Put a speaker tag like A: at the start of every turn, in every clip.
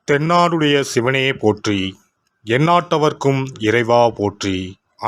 A: தென்னாடுடைய சிவனே போற்றி, எந்நாட்டவர்க்கும் இறைவா போற்றி.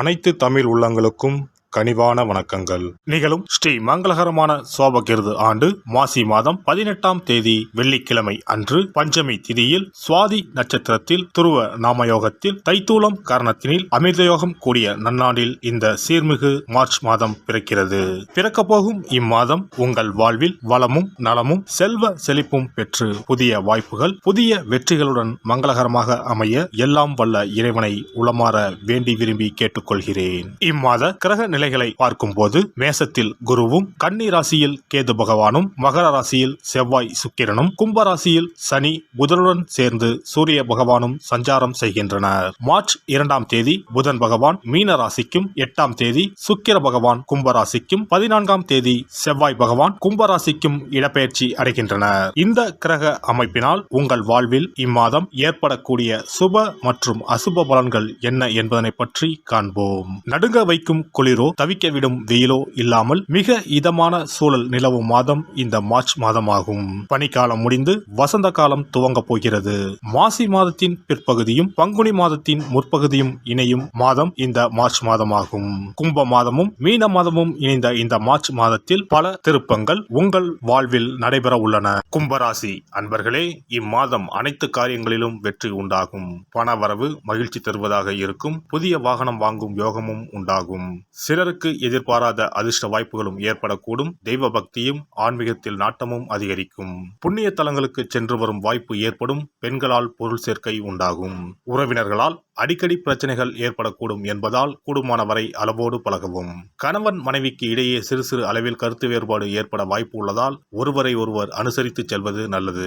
A: அனைத்து தமிழ் உள்ளங்களுக்கும் கனிவான வணக்கங்கள். நிகழும் ஸ்ரீ மங்களகரமான சோபகிருது ஆண்டு மாசி மாதம் 18ஆம் தேதி வெள்ளிக்கிழமை அன்று பஞ்சமி திதியில் சுவாதி நட்சத்திரத்தில் துருவ நாமயோகத்தில் தைத்தூலம் காரணத்தினில் அமிர்தயோகம் கூடிய நன்னாண்டில் இந்த சீர்மிகு மார்ச் மாதம் பிறக்கிறது. பிறக்கப் போகும் இம்மாதம் உங்கள் வாழ்வில் வளமும் நலமும் செல்வ செழிப்பும் பெற்று புதிய வாய்ப்புகள் புதிய வெற்றிகளுடன் மங்களகரமாக அமைய எல்லாம் வல்ல இறைவனை உளமாற வேண்டி விரும்பி கேட்டுக்கொள்கிறேன். இம்மாத கிரக நிலைகளை பார்க்கும்போது மேசத்தில் குருவும், கன்னி ராசியில் கேது பகவானும், மகர ராசியில் செவ்வாய் சுக்கிரனும், கும்ப ராசியில் சனி புதனுடன் சேர்ந்து சூரிய பகவானும் சஞ்சாரம் செய்கின்றனர். மார்ச் 2ஆம் தேதி புதன் பகவான் மீன ராசிக்கும், 8ஆம் தேதி சுக்கிர பகவான் கும்ப ராசிக்கும், 14ஆம் தேதி செவ்வாய் பகவான் கும்ப ராசிக்கும் இடப்பெயர்ச்சி அடைகின்றனர். இந்த கிரக அமைப்பினால் உங்கள் வாழ்வில் இம்மாதம் ஏற்படக்கூடிய சுப மற்றும் அசுப பலன்கள் என்ன என்பதனை பற்றி காண்போம். நடுங்க வைக்கும் குளிரோ தவிக்க விடும் வெயிலோ இல்லாமல் மிக இதமான சூழல் நிலவும் மாதம் இந்த மார்ச் மாதமாகும். பனிக்காலம் முடிந்து வசந்த காலம் துவங்க போகிறது. மாசி மாதத்தின் பிற்பகுதியும் பங்குனி மாதத்தின் முற்பகுதியும் இணையும் மாதம் இந்த மார்ச் மாதமாகும். கும்ப மாதமும் மீன மாதமும் இணைந்த இந்த மார்ச் மாதத்தில் பல திருப்பங்கள் உங்கள் வாழ்வில் நடைபெற உள்ளன. கும்பராசி அன்பர்களே, இம்மாதம் அனைத்து காரியங்களிலும் வெற்றி உண்டாகும். பணவரவு மகிழ்ச்சி தருவதாக இருக்கும். புதிய வாகனம் வாங்கும் யோகமும் உண்டாகும். சிலருக்கு எதிர்பாராத அதிர்ஷ்ட வாய்ப்புகளும் ஏற்படக்கூடும். தெய்வ பக்தியும் ஆன்மீகத்தில் நாட்டமும் அதிகரிக்கும். புண்ணிய தலங்களுக்கு சென்று வரும் வாய்ப்பு ஏற்படும். பெண்களால் பொருள் சேர்க்கை உண்டாகும். உறவினர்களால் அடிக்கடி பிரச்சனைகள் ஏற்படக்கூடும் என்பதால் கூடுமானவரை அளவோடு பழகவும். கணவன் மனைவிக்கு இடையே சிறு சிறு அளவில் கருத்து வேறுபாடு ஏற்பட வாய்ப்பு உள்ளதால் ஒருவரை ஒருவர் அனுசரித்து செல்வது நல்லது.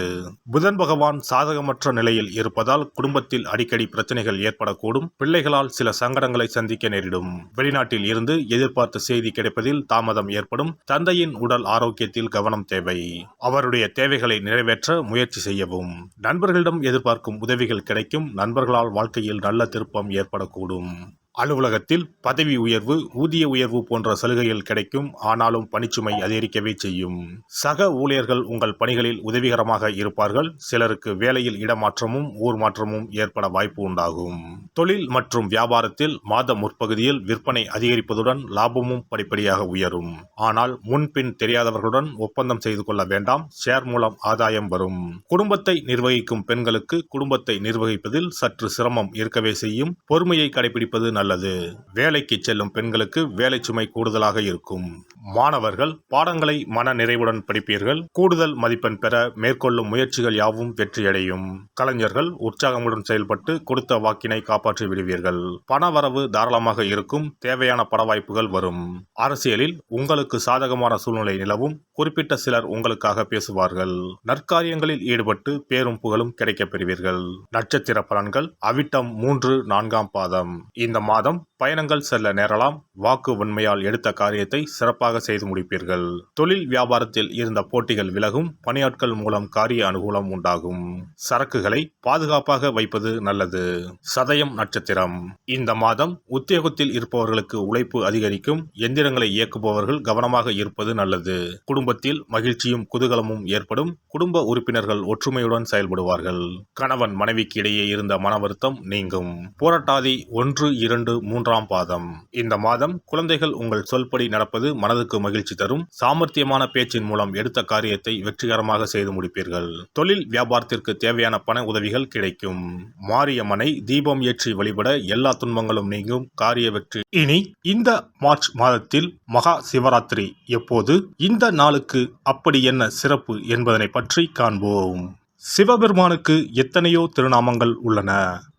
A: புதன் பகவான் சாதகமற்ற நிலையில் இருப்பதால் குடும்பத்தில் அடிக்கடி பிரச்சனைகள் ஏற்படக்கூடும். பிள்ளைகளால் சில சங்கடங்களை சந்திக்க நேரிடும். வெளிநாட்டில் இருந்து எதிர்பார்த்த செய்தி கிடைப்பதில் தாமதம் ஏற்படும். தந்தையின் உடல் ஆரோக்கியத்தில் கவனம் தேவை. அவருடைய தேவைகளை நிறைவேற்ற முயற்சி செய்யவும். நண்பர்களிடம் எதிர்பார்க்கும் உதவிகள் கிடைக்கும். நண்பர்களால் வாழ்க்கையில் நல்ல திருப்பம் ஏற்படக்கூடும். அலுவலகத்தில் பதவி உயர்வு, ஊதிய உயர்வு போன்ற சலுகைகள் கிடைக்கும். ஆனாலும் பணிச்சுமை அதிகரிக்கவே செய்யும். சக ஊழியர்கள் உங்கள் பணிகளில் உதவிகரமாக இருப்பார்கள். சிலருக்கு வேலையில் இடமாற்றமும் ஊர் மாற்றமும் ஏற்பட வாய்ப்பு உண்டாகும். தொழில் மற்றும் வியாபாரத்தில் மாத முற்பகுதியில் விற்பனை அதிகரிப்பதுடன் லாபமும் படிப்படியாக உயரும். ஆனால் முன்பின் தெரியாதவர்களுடன் ஒப்பந்தம் செய்து கொள்ள வேண்டாம். ஷேர் மூலம் ஆதாயம் வரும். குடும்பத்தை நிர்வகிக்கும் பெண்களுக்கு குடும்பத்தை நிர்வகிப்பதில் சற்று சிரமம் இருக்கவே செய்யும். பொறுமையை கடைபிடிப்பது நல்லது. வேலைக்கு செல்லும் பெண்களுக்கு வேலை சுமை கூடுதலாக இருக்கும். மாணவர்கள் பாடங்களை மன நிறைவுடன் படிப்பீர்கள். கூடுதல் மதிப்பெண் பெற மேற்கொள்ளும் முயற்சிகள் யாவும் வெற்றியடையும். கலைஞர்கள் உற்சாகமுடன் செயல்பட்டு கொடுத்த வாக்கினை காப்பாற்றி விடுவீர்கள். பணவரவு தாராளமாக இருக்கும். தேவையான பட வாய்ப்புகள் வரும். அரசியலில் உங்களுக்கு சாதகமான சூழ்நிலை நிலவும். குறிப்பிட்ட சிலர் உங்களுக்காக பேசுவார்கள். நற்காரியங்களில் ஈடுபட்டு பேரும் புகழும் கிடைக்கப் பெறுவீர்கள். நட்சத்திர பலன்கள் அவிட்டம் 3, 4ஆம் பாதம். இந்த மாதம் பயணங்கள் செல்ல நேரலாம். வாக்கு வன்மையால் எடுத்த காரியத்தை சிறப்பாக செய்து முடிப்பீர்கள். தொழில் வியாபாரத்தில் இருந்த போட்டிகள் விலகும். பணியாட்கள் மூலம் காரிய அனுகூலம் உண்டாகும். சரக்குகளை பாதுகாப்பாக வைப்பது நல்லது. சதயம் நட்சத்திரம். இந்த மாதம் உத்தியோகத்தில் இருப்பவர்களுக்கு உழைப்பு அதிகரிக்கும். எந்திரங்களை இயக்குபவர்கள் கவனமாக இருப்பது நல்லது. குடும்பத்தில் மகிழ்ச்சியும் குதூகலமும் ஏற்படும். குடும்ப உறுப்பினர்கள் ஒற்றுமையுடன் செயல்படுவார்கள். கணவன் மனைவிக்கு இடையே இருந்த மன வருத்தம் நீங்கும். போராட்டாதி 1, 2, 3ஆம் பாதம். இந்த மாதம் குழந்தைகள் உங்கள் சொல்படி நடப்பது மனதுக்கு மகிழ்ச்சி தரும். சாமர்த்தியமான பேச்சின் மூலம் எடுத்த காரியத்தை வெற்றிகரமாக செய்து முடிப்பீர்கள். தொழில் வியாபாரத்திற்கு தேவையான பண உதவிகள் கிடைக்கும். மாரியம்மனை தீபம் ஏற்றி வழிபட எல்லா துன்பங்களும் நீங்கும். காரிய வெற்றி. இனி இந்த மார்ச் மாதத்தில் மகா சிவராத்திரி எப்போது, இந்த நாளுக்கு அப்படி என்ன சிறப்பு என்பதனை பற்றி காண்போம். சிவபெருமானுக்கு எத்தனையோ திருநாமங்கள் உள்ளன.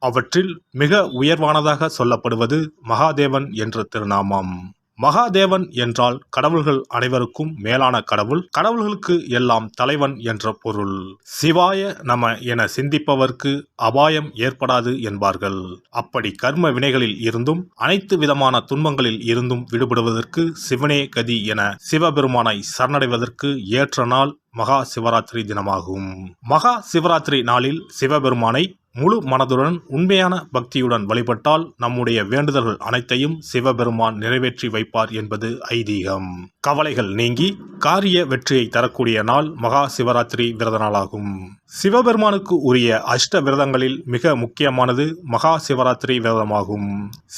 A: அவற்றில் மிக உயர்வானதாக சொல்லப்படுவது மகாதேவன் என்ற திருநாமம். மகாதேவன் என்றால் கடவுள்கள் அனைவருக்கும் மேலான கடவுள். கடவுள்களுக்கு எல்லாம் தலைவன் என்ற பொருள். சிவாய நம என சிந்திப்பவர்க்கு அபாயம் ஏற்படாது என்பார்கள். அப்படி கர்ம வினைகளில் இருந்தும் அனைத்து விதமான துன்பங்களில் இருந்தும் விடுபடுவதற்கு சிவனே கதி என சிவபெருமானை சரணடைவதற்கு ஏற்ற நாள் மகா சிவராத்திரி தினமாகும். மகா சிவராத்திரி நாளில் சிவபெருமானை முழு மனதுடன் உண்மையான பக்தியுடன் வழிபட்டால் நம்முடைய வேண்டுதல்கள் அனைத்தையும் சிவபெருமான் நிறைவேற்றி வைப்பார் என்பது ஐதீகம். கவலைகள் நீங்கி காரிய வெற்றியை தரக்கூடிய நாள் மகா சிவராத்திரி விரத நாளாகும். சிவபெருமானுக்கு உரிய அஷ்ட விரதங்களில் மிக முக்கியமானது மகா சிவராத்திரி விரதமாகும்.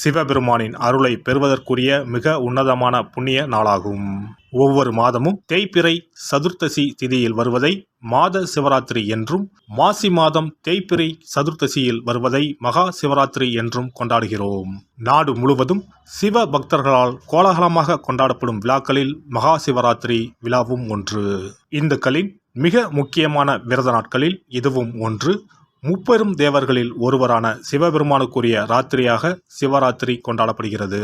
A: சிவபெருமானின் அருளை பெறுவதற்குரிய மிக உன்னதமான புண்ணிய நாளாகும். ஒவ்வொரு மாதமும் தேய்பிறை சதுர்த்தசி திதியில் வருவதை மாத சிவராத்திரி என்றும், மாசி மாதம் தேய்பிறை சதுர்த்தசியில் வருவதை மகா சிவராத்திரி என்றும் கொண்டாடுகிறோம். நாடு முழுவதும் சிவ பக்தர்களால் கோலாகலமாக கொண்டாடப்படும் விழாக்களில் மகா சிவராத்திரி விழாவும் ஒன்று. இந்துக்களின் மிக முக்கியமான விரத நாட்களில் இதுவும் ஒன்று. முப்பெரும் தேவர்களில் ஒருவரான சிவபெருமானுக்குரிய ராத்திரியாக சிவராத்திரி கொண்டாடப்படுகிறது.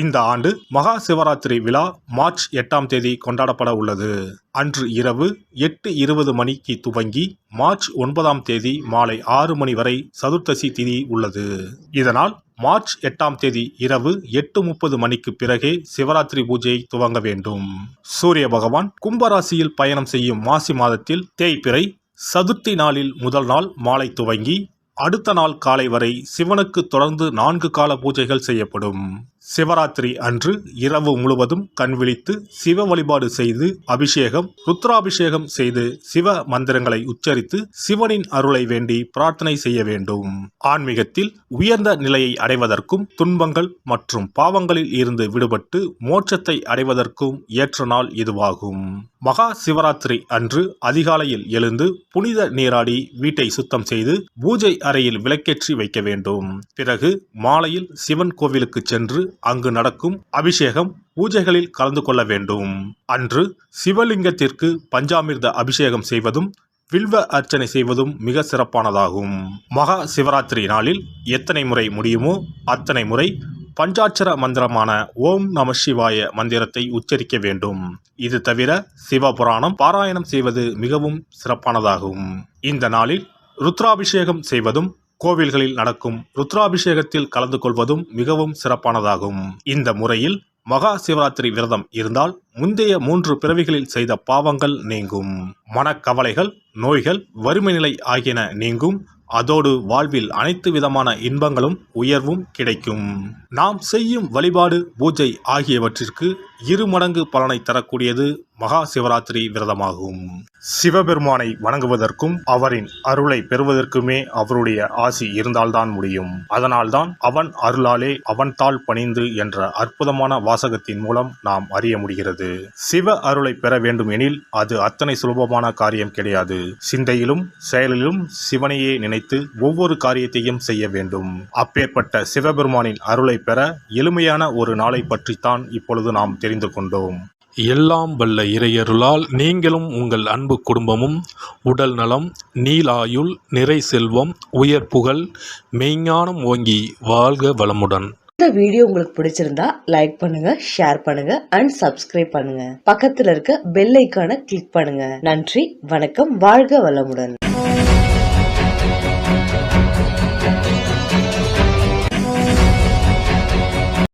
A: இந்த ஆண்டு மகா சிவராத்திரி விழா மார்ச் 8ஆம் தேதி கொண்டாடப்பட உள்ளது. அன்று இரவு 8:20 மணிக்கு துவங்கி மார்ச் 9ஆம் தேதி மாலை 6 மணி வரை சதுர்த்தசி திதி உள்ளது. இதனால் மார்ச் 8ஆம் தேதி இரவு 8:30 மணிக்கு பிறகே சிவராத்திரி பூஜை துவங்க வேண்டும். சூரிய பகவான் கும்பராசியில் பயணம் செய்யும் மாசி மாதத்தில் தேய்பிறை சதுர்த்தி நாளில் முதல் நாள் மாலை துவங்கி அடுத்த நாள் காலை வரை சிவனுக்கு தொடர்ந்து 4 கால பூஜைகள் செய்யப்படும். சிவராத்திரி அன்று இரவு முழுவதும் கண் விழித்து சிவ வழிபாடு செய்து அபிஷேகம், ருத்ராபிஷேகம் செய்து சிவ மந்திரங்களை உச்சரித்து சிவனின் அருளை வேண்டி பிரார்த்தனை செய்ய வேண்டும். ஆன்மீகத்தில் உயர்ந்த நிலையை அடைவதற்கும், துன்பங்கள் மற்றும் பாவங்களில் இருந்து விடுபட்டு மோட்சத்தை அடைவதற்கும் ஏற்ற நாள் இதுவாகும். மகா சிவராத்திரி அன்று அதிகாலையில் எழுந்து புனித நீராடி வீட்டை சுத்தம் செய்து பூஜை அறையில் விளக்கேற்றி வைக்க வேண்டும். பிறகு மாலையில் சிவன் கோவிலுக்கு சென்று அங்கு நடக்கும் அபிஷேகம், பூஜைகளில் கலந்து கொள்ள வேண்டும். அன்று சிவலிங்கத்திற்கு பஞ்சாமிர்த அபிஷேகம் செய்வதும் வில்வ அர்ச்சனை செய்வதும் மிக சிறப்பானதாகும். மகா சிவராத்திரி நாளில் எத்தனை முறை முடியுமோ அத்தனை முறை பஞ்சாட்சர மந்திரமான ஓம் நம சிவாய மந்திரத்தை உச்சரிக்க வேண்டும். இது தவிர சிவபுராணம் பாராயணம் செய்வது மிகவும் சிறப்பானதாகும். இந்த நாளில் ருத்ராபிஷேகம் செய்வதும் கோவில்களில் நடக்கும் ருத்ராபிஷேகத்தில் கலந்து கொள்வதும் மிகவும் சிறப்பானதாகும். இந்த முறையில் மகா சிவராத்திரி விரதம் இருந்தால் முந்தைய 3 பிறவிகளில் செய்த பாவங்கள் நீங்கும். மனக்கவலைகள், நோய்கள், வறுமை நிலை ஆகியன நீங்கும். அதோடு வாழ்வில் அனைத்து விதமான இன்பங்களும் உயர்வும் கிடைக்கும். நாம் செய்யும் வழிபாடு, பூஜை ஆகியவற்றிற்கு 2 மடங்கு பலனை தரக்கூடியது மகா சிவராத்திரி விரதமாகும். சிவபெருமானை வணங்குவதற்கும் அவரின் அருளை பெறுவதற்குமே அவருடைய ஆசி இருந்தால்தான் முடியும். அதனால்தான் அவன் அருளாலே அவன் தாள் பணிந்து என்ற அற்புதமான வாசகத்தின் மூலம் நாம் அறிய முடிகிறது. சிவ அருளை பெற வேண்டும் எனில் அது அத்தனை சுலபமான காரியம் கிடையாது. சிந்தையிலும் செயலிலும் சிவனையே நினைத்து ஒவ்வொரு காரியத்தையும் செய்ய வேண்டும். அப்பேற்பட்ட சிவபெருமானின் அருளை பெற எளிமையான ஒரு நாளை பற்றித்தான் இப்பொழுது நாம் தெரிந்து கொண்டோம்.
B: எல்லாம் வல்ல இறையருளால் நீங்களும் உங்கள் அன்பு குடும்பமும் உடல் நலம், நீலாயுள், நிறை செல்வம், உயர் புகழ், மெய்ஞானம் ஓங்கி வாழ்க வளமுடன்.
C: இந்த வீடியோ உங்களுக்கு பிடிச்சிருந்தா லைக் பண்ணுங்க, ஷேர் பண்ணுங்க அண்ட் சப்ஸ்கிரைப் பண்ணுங்க. பக்கத்துல இருக்க பெல் ஐகானை கிளிக் பண்ணுங்க. நன்றி, வணக்கம், வாழ்க வளமுடன்.